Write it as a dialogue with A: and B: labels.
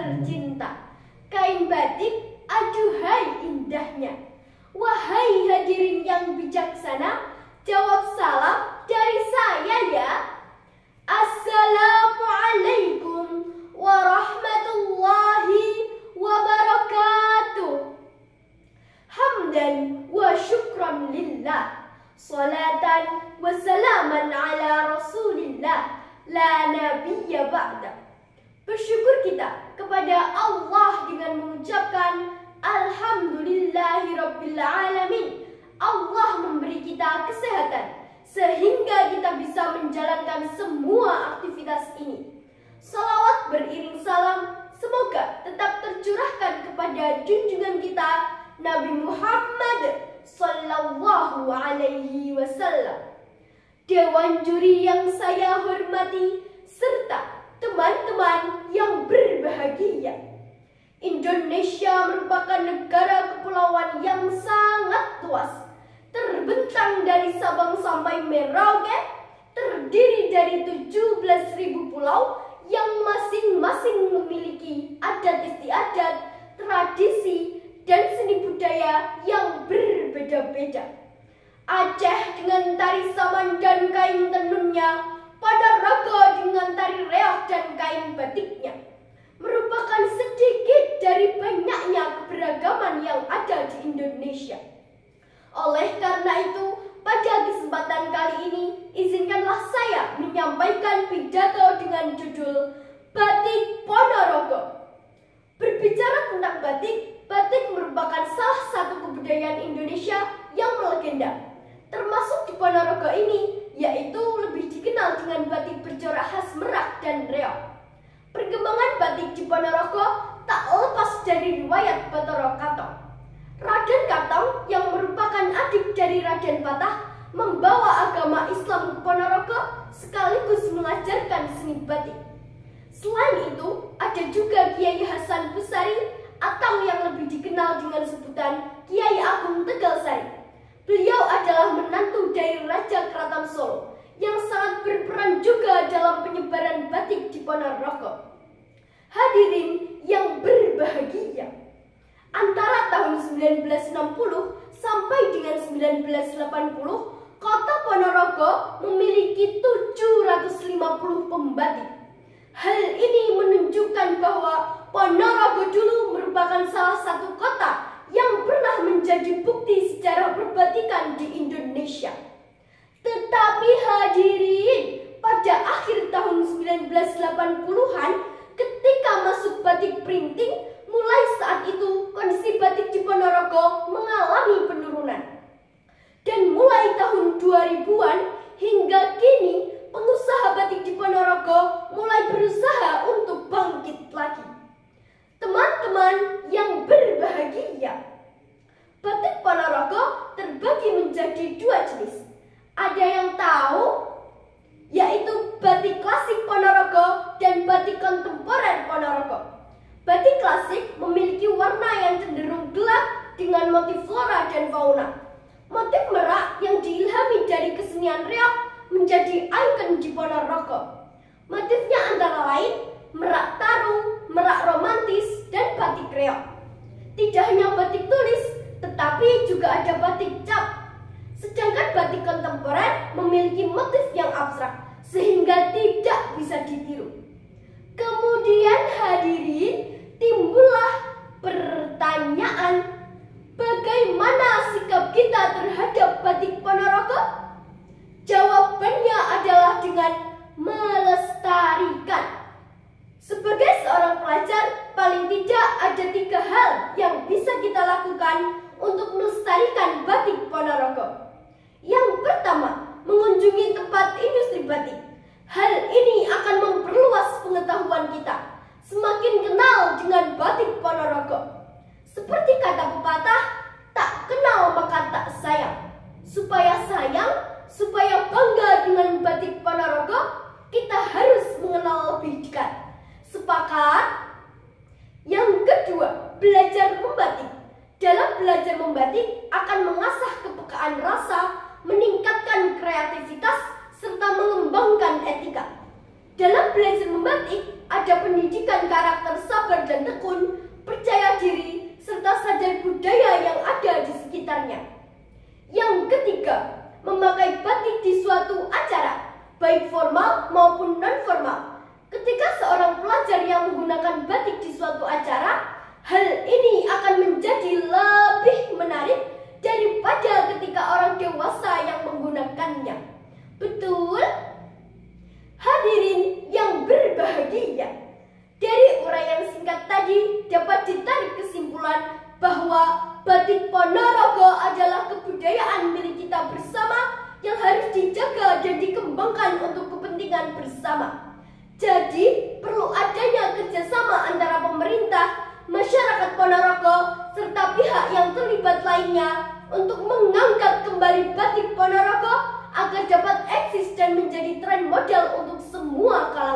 A: tercinta. Kain batik, aduhai indahnya. Wahai hadirin yang bijaksana, jawab salam dari saya ya. Assalamualaikum warahmatullahi wabarakatuh. Hamdan wa syukran lillah, salatan wa salaman ala rasulillah, la nabiyya ba'da. Bersyukur kita kepada Allah dengan mengucapkan Alhamdulillahirabbil alamin. Allah memberi kita kesehatan sehingga kita bisa menjalankan semua aktivitas ini. Salawat beriring salam semoga tetap tercurahkan kepada junjungan kita Nabi Muhammad sallallahu alaihi wasallam. Dewan juri yang saya hormati serta teman-teman yang berbahagia. Indonesia merupakan negara kepulauan yang sangat luas, terbentang dari Sabang sampai Merauke, terdiri dari 17.000 pulau yang masing-masing memiliki adat istiadat, tradisi, dan seni budaya yang berbeda-beda. Aceh dengan tari saman dan kain tenunnya, Ponorogo dengan tari reog dan kain batiknya, merupakan sedikit dari banyaknya keberagaman yang ada di Indonesia. Oleh karena itu, pada kesempatan kali ini, izinkanlah saya menyampaikan pidato dengan judul Batik Ponorogo. Berbicara tentang batik, batik merupakan salah satu kebudayaan Indonesia yang melegenda. Termasuk di Ponorogo ini, yaitu lebih dikenal dengan batik bercorak khas Merak dan reog. Perkembangan batik di Ponorogo tak lepas dari riwayat Bathara Katong. Raden Katong yang merupakan adik dari Raden Patah membawa agama Islam ke Ponorogo sekaligus mengajarkan seni batik. Selain itu, ada juga Kiai Hasan Besari atau yang lebih dikenal dengan sebutan Kiai Agung Tegalsari. Beliau adalah menantu dari Raja Keraton Solo yang sangat berperan juga dalam penyebaran batik di Ponorogo. Hadirin yang berbahagia, antara tahun 1960 sampai dengan 1980, Kota Ponorogo memiliki 750 pembatik. Hal ini menunjukkan bahwa Ponorogo dulu merupakan salah satu kota yang pernah menjadi bukti sejarah perbatikan di Indonesia. Tetapi hadirin, pada akhir tahun 1980-an, ketika masuk batik printing, mulai saat itu kondisi batik di Ponorogo mengalami penurunan. Dan mulai tahun 2000-an hingga kini, pengusaha batik di Ponorogo mulai berusaha untuk bangkit lagi. Teman-teman yang berbahagia, batik Ponorogo terbagi menjadi dua jenis. Ada yang tahu? Yaitu batik klasik Ponorogo dan batik kontemporer Ponorogo. Batik klasik memiliki warna yang cenderung gelap dengan motif flora dan fauna. Motif merak yang diilhami dari kesenian reog menjadi ikon di Ponorogo. Motifnya antara lain merak tarung, merak romantis, dan batik reog. Tidak hanya batik tulis, tetapi juga ada batik cap. Sedangkan batik kontemporer memiliki motif yang abstrak, sehingga tidak bisa ditiru. Kemudian hadirin, timbullah pertanyaan, bagaimana sikap kita terhadap batik Ponorogo? Jawabannya adalah dengan melestarikan. Sebagai seorang pelajar, paling tidak ada 3 hal yang bisa kita lakukan untuk melestarikan batik Ponorogo. Yang pertama, mengunjungi tempat industri batik. Hal ini akan memperluas pengetahuan kita, semakin kenal dengan batik Ponorogo. Seperti kata pepatah, tak kenal maka tak sayang. Supaya sayang, supaya bangga dengan batik Ponorogo, kita harus mengenal lebih dekat. Sepakat? Yang kedua, belajar membatik. Dalam belajar membatik akan mengasah kepekaan rasa, meningkatkan kreativitas, serta mengembangkan etika. Dalam belajar membatik, ada pendidikan karakter sabar dan tekun, percaya diri, serta sadar budaya yang ada di sekitarnya. Yang ketiga, memakai batik di suatu acara, baik formal maupun non-formal. Ketika seorang pelajar yang menggunakan batik di suatu acara, hal ini akan menjadi lebih menarik daripada ketika orang dewasa yang menggunakannya. Betul? Hadirin yang berbahagia, dari uraian singkat tadi dapat ditarik kesimpulan bahwa batik Ponorogo adalah kebudayaan milik kita bersama yang harus dijaga dan dikembangkan untuk kepentingan bersama. Jadi, perlu adanya kerjasama antara pemerintah, masyarakat Ponorogo, serta pihak yang terlibat lainnya untuk mengangkat kembali batik Ponorogo agar dapat eksis dan menjadi tren model untuk semua kalangan.